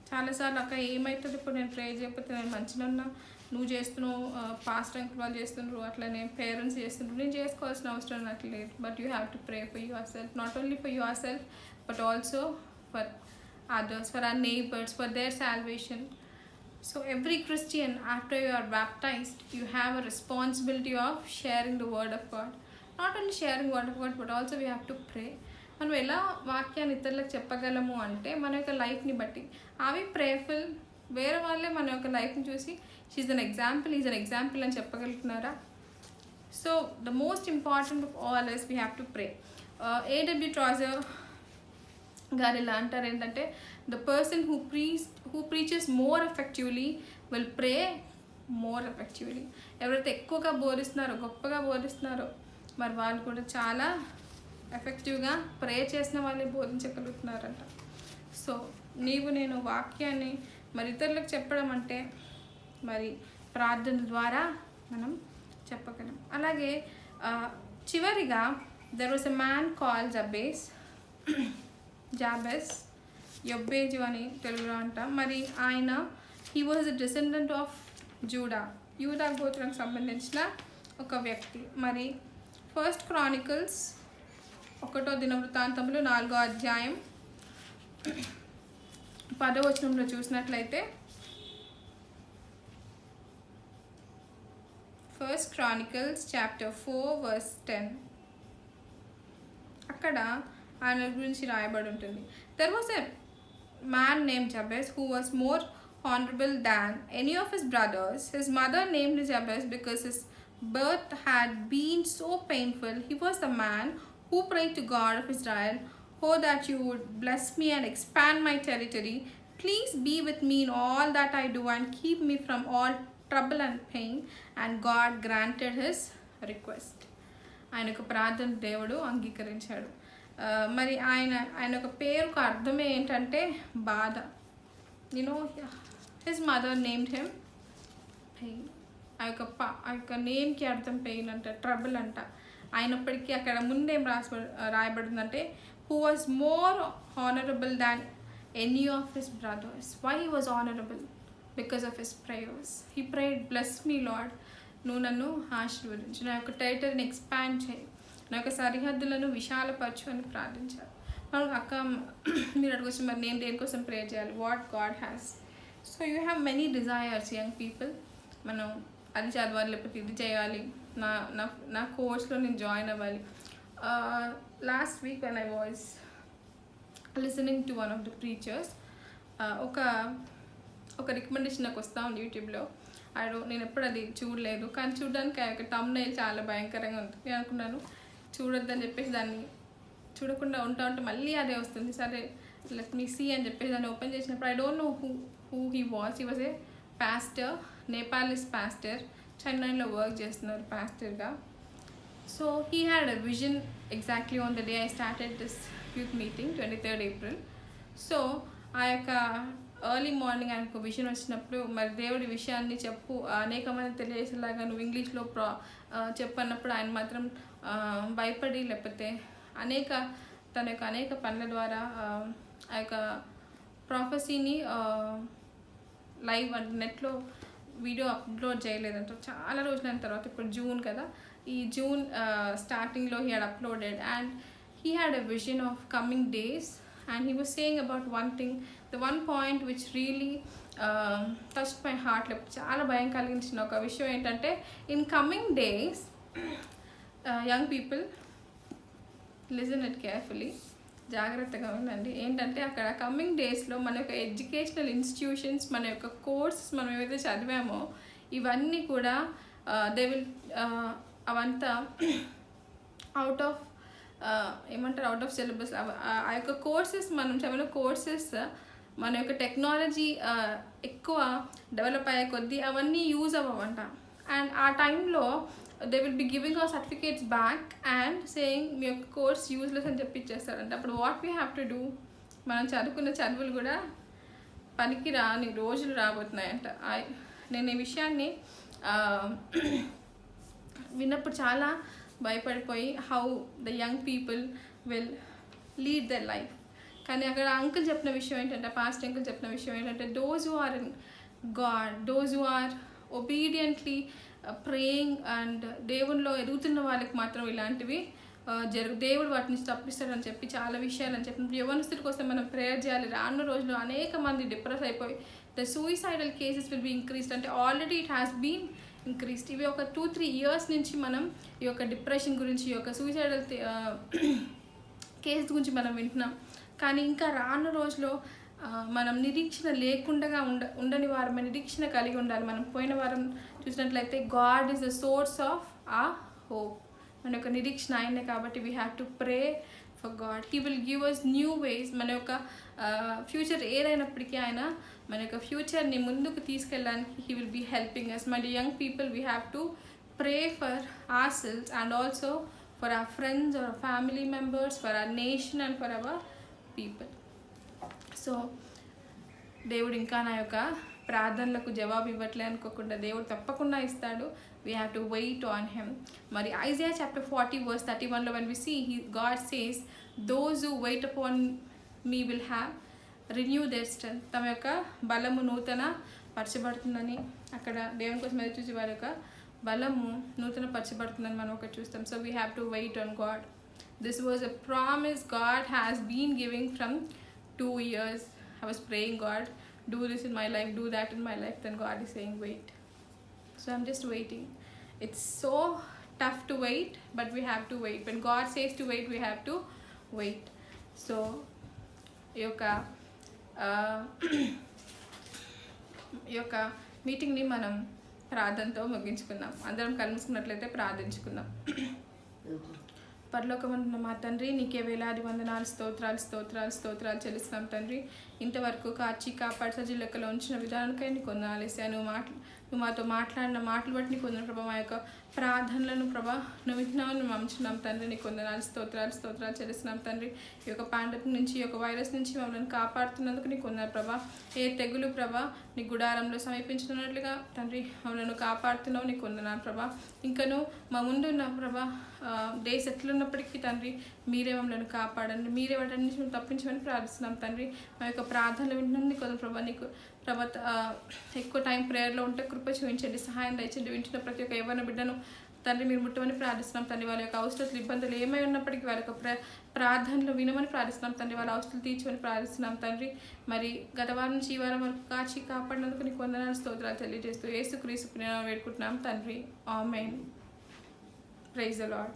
చాలాసార్లు అక్క ఏమవుతుంది, ఇప్పుడు నేను ప్రే చేయకపోతే నేను మంచిగా ఉన్నా, నువ్వు చేస్తున్నావు, పాస్ట్ అంకుల్ వాళ్ళు చేస్తున్నారు, అట్లనే పేరెంట్స్ చేస్తున్నారు, నేను చేసుకోవాల్సిన అవసరం నాకు లేదు. But you have to pray for your self, not only for your self but also for others, for our neighbors, for their salvation. So every Christian, after you are baptized, you have a responsibility of sharing the word of God. Not only sharing word of God, but also we have to pray. మనం ఎలా వాక్యాన్ని ఇతరులకు చెప్పగలము అంటే మన యొక్క లైఫ్ని బట్టి. అవి ప్రేఫుల్, వేరే వాళ్ళే మన యొక్క లైఫ్ని చూసి షీఈ్ an example, is an example అని చెప్పగలుగుతున్నారా? So the most important of all is we have to pray. A.W. Tozer గారు ఇలా అంటారు ఏంటంటే, the person who preaches more effectively will pray more effectively. ఎవరైతే ఎక్కువగా బోధిస్తున్నారో, గొప్పగా బోధిస్తున్నారో, మరి వాళ్ళు కూడా చాలా ఎఫెక్టివ్గా ప్రే చేసిన వాళ్ళే బోధించగలుగుతున్నారంట. సో నేను వాక్యాన్ని మరి ఇతరులకు చెప్పడం అంటే మరి ప్రార్థన ద్వారా మనం చెప్పగలం. అలాగే చివరిగా there was a man called Jabez. Jabez, యొబ్బేజు అని తెలుగులో అంటాం. మరి ఆయన he was the descendant of యూదా గోత్రానికి సంబంధించిన ఒక వ్యక్తి. మరి ఫస్ట్ క్రానికల్స్ 1వ దినవృత్తాంతములు 4వ అధ్యాయం 10వ వచనంలో చూసినట్లయితే, ఫస్ట్ క్రానికల్స్ చాప్టర్ 4 verse 10 అక్కడ ఆయన గురించి రాయబడి ఉంటుంది. There was a man name Jabez who was more honorable than any of his brothers. His mother named him Jabez because his birth had been so painful. He was the man who prayed to God of Israel, "Oh, that you would bless me and expand my territory. Please be with me in all that I do and keep me from all trouble and pain." And God granted his request. ఆయన ఒక ప్రార్థన దేవుడు అంగీకరించాడు. మరి ఆయన ఒక పేరుకు అర్థమే ఏంటంటే బాధ. His mother named him pain. ఆ యొక్క నేమ్కి అర్థం పెయిన్ అంట, ట్రబుల్ అంట. అయినప్పటికీ అక్కడ ముందేం రాయబడిందంటే who was more honourable than any of his brothers. Why he was honourable? Because of his prayers. He prayed, bless me Lord, నువ్వు నన్ను ఆశీర్వదించు, నా యొక్క టెరిటరీని ఎక్స్పాండ్ చేయి, నా యొక్క సరిహద్దులను విశాలపరచు అని ప్రార్థించారు. మనం అక్క మీరు అడుగువచ్చు, మరి నేను దేనికోసం ప్రే చేయాలి? What God has. So you have many desires young people. మనం అది చదవాలి, లేకపోతే ఇది చేయాలి, నా కోర్స్లో నేను జాయిన్ అవ్వాలి. Last week when I was listening to one of the preachers, ఒక రికమెండేషన్ నాకు వస్తూ ఉంది యూట్యూబ్లో. నేను ఎప్పుడు అది చూడలేదు, కానీ చూడడానికి ఆ యొక్క థంబ్నెయిల్ చాలా భయంకరంగా ఉంది. నేను అనుకున్నాను చూడొద్దని చెప్పేసి దాన్ని చూడకుండా ఉంటా ఉంటే మళ్ళీ అదే వస్తుంది. సరే లెట్ మీ సీ అని చెప్పేసి దాన్ని ఓపెన్ చేసినప్పుడు I don't know who he was. He was a pastor, Nepalis pastor, చెన్నైలో వర్క్ చేస్తున్నారు పాస్టర్గా. So he had a vision exactly on the day I started this youth meeting 23rd April. So ఆ యొక్క early morning ఆయనకు విషయం వచ్చినప్పుడు, మరి దేవుడి విషయాన్ని చెప్పు, అనేక మంది తెలియజేసేలాగా నువ్వు ఇంగ్లీష్లో చెప్పన్నప్పుడు ఆయన మాత్రం భయపడి, లేకపోతే తన యొక్క అనేక పనుల ద్వారా ఆ యొక్క ప్రాఫెసీని లైవ్ నెట్లో వీడియో అప్లోడ్ చేయలేదంట. చాలా రోజులైన తర్వాత, ఇప్పుడు జూన్ కదా, ఈ జూన్ స్టార్టింగ్లో he had uploaded and he had a vision of coming days. And he was saying about one thing, the one point which really touched my heart. చాలా భయం కలిగించిన ఒక విషయం ఏంటంటే, in coming days young people listen it carefully, జాగ్రత్తగా ఉండండి. ఏంటంటే అక్కడ కమింగ్ డేస్లో మన యొక్క ఎడ్యుకేషనల్ ఇన్స్టిట్యూషన్స్, మన యొక్క కోర్సెస్ మనం ఏవైతే చదివామో ఇవన్నీ కూడా దే విల్ అవంతా out of out of syllabus. ఆ యొక్క కోర్సెస్, మనం చదివిన కోర్సెస్, మన యొక్క టెక్నాలజీ ఎక్కువ డెవలప్ అయ్యే కొద్దీ అవన్నీ యూజ్ అవ్వవంట. అండ్ ఆ టైంలో they will be giving our certificates back and saying మీ యొక్క కోర్స్ యూజ్లెస్ అని చెప్పి ఇచ్చేస్తారంట. అప్పుడు what we have to do? మనం చదువుకున్న చదువులు కూడా పనికి రాని రోజులు రాబోతున్నాయంట. నేను ఈ విషయాన్ని విన్నప్పుడు చాలా భయపడిపోయి, how the young people will lead their life. కానీ అక్కడ అంకుల్ చెప్పిన విషయం ఏంటంటే, పాస్ట్ అంకుల్ చెప్పిన విషయం ఏంటంటే, those who are in God, those who are obediently praying and దేవునిలో ఎదుగుతున్న వాళ్ళకి మాత్రం ఇలాంటివి దేవుడు వాటిని తప్పిస్తాడని చెప్పి చాలా విషయాలు అని చెప్పి, యవ్వనస్తుల కోసం మనం ప్రేయర్ చేయాలి. రానున్న రోజుల్లో అనేక మంది డిప్రెస్ అయిపోయి the suicidal cases will be increased. అంటే already it has been increased. ఇవి ఒక 2-3 years నుంచి మనం ఈ యొక్క డిప్రెషన్ గురించి, ఈ యొక్క సూసైడల్ కేసు గురించి మనం వింటున్నాం. కానీ ఇంకా రాను రోజులో మనం నిరీక్షణ లేకుండా ఉండని వారమే నిరీక్షణ కలిగి ఉండాలి. మనం పోయిన వారం చూసినట్లయితే God is the source of a hope. మన యొక్క నిరీక్షణ ఆయనే కాబట్టి we have to pray for God. He will give us new ways. మన యొక్క ఫ్యూచర్ ఏదైనప్పటికీ ఆయన మన యొక్క ఫ్యూచర్ని ముందుకు తీసుకెళ్ళడానికి he will be helping us. My young people, we have to pray for our selves and also for our friends or family members, for our nation and for our people. So దేవుడు ఇంకా నా యొక్క ప్రార్థనలకు జవాబు ఇవ్వట్లే అనుకోకుండా, దేవుడు తప్పకుండా ఇస్తాడు. We have to wait on him. Mari Isaiah chapter 40 verse 31 when we see God says, those who wait upon me will have renew their strength. తమ యొక్క బలము నూతన పరచబడుతుందని, అక్కడ దేవుని కోసం ఎదురు చూసి వారి యొక్క బలము నూతన పరచబడుతుందని మనం ఒకటి చూస్తాం. So we have to wait on God. This was a promise God has been giving from 2 years. I was praying, God, do this in my life, do that in my life. Then God is saying, wait. So I'm just waiting. It's so tough to wait, but we have to wait. When God says to wait, we have to wait. So ఈ యొక్క మీటింగ్ని మనం ప్రార్థనతో ముగించుకుందాం. అందరం కలిసుకున్నట్లయితే ప్రార్థించుకుందాం. పరలోకమందున్న మా తండ్రి, నీకే వేలాది వందనాలు, స్తోత్రాలు చెల్లిస్తున్నాం తండ్రి. ఇంతవరకు కాచి కాపాడి సజీలెక్కలో ఉంచిన విధానానికై నీకు వందనాలు యేసయ్యా. నువ్వు మాతో మాట్లాడిన మాటలు బట్టి నీకు వందనాలు ప్రభా. మా యొక్క ప్రార్థనలను ప్రభా నువ్వు వింటున్నావు, నువ్వు మమ్ముచున్నాం తండ్రి. నీకు వందనాలు, స్తోత్రాలు చెల్లిస్తున్నాం తండ్రి. ఈ యొక్క పాండమిక్ నుంచి, ఈ యొక్క వైరస్ నుంచి మమ్మల్ని కాపాడుతున్నందుకు నీకు వందనాలు ప్రభా. ఏ తెగులు ప్రభా నీ గుడారంలో సమీపించినట్లుగా తండ్రి మమ్మల్ని కాపాడుతున్నావు, నీకు వందనాలు ప్రభా. ఇంకను మా ముందున్న ప్రభా డేస్ ఎట్లున్నప్పటికీ తండ్రి మీరే మమ్మల్ని కాపాడండి, మీరే వాటి నుంచి మేము తప్పించమని ప్రార్థిస్తున్నాం తండ్రి. మా యొక్క ప్రార్థనలు వింటున్నాం నీకు ప్రభా. నీకు ప్రభా ఎక్కువ టైం ప్రేయర్లో ఉంటే కృప చూపించండి, సహాయం దయచండి. వింటున్న ప్రతి ఒక్క ఎవరిన బిడ్డను తండ్రి మీరు ముట్టమని ప్రార్థిస్తున్నాం తండ్రి. వాళ్ళ యొక్క అవసరాలు ఇబ్బందులు ఏమై ఉన్నప్పటికీ వాళ్ళ యొక్క ప్రార్థనలు వినమని ప్రార్థిస్తున్నాం తండ్రి. వాళ్ళ అవసరాలు తీర్చమని ప్రార్థిస్తున్నాం తండ్రి. మరి గత వారం నుంచి ఈ వారం వరకు కాచి కాపాడినందుకు నీకు వందనాలు, స్తోత్రాలు తెలియజేస్తూ యేసుక్రీస్తు వేడుకుంటున్నాం తండ్రి. ఆమేన్. Praise the lord.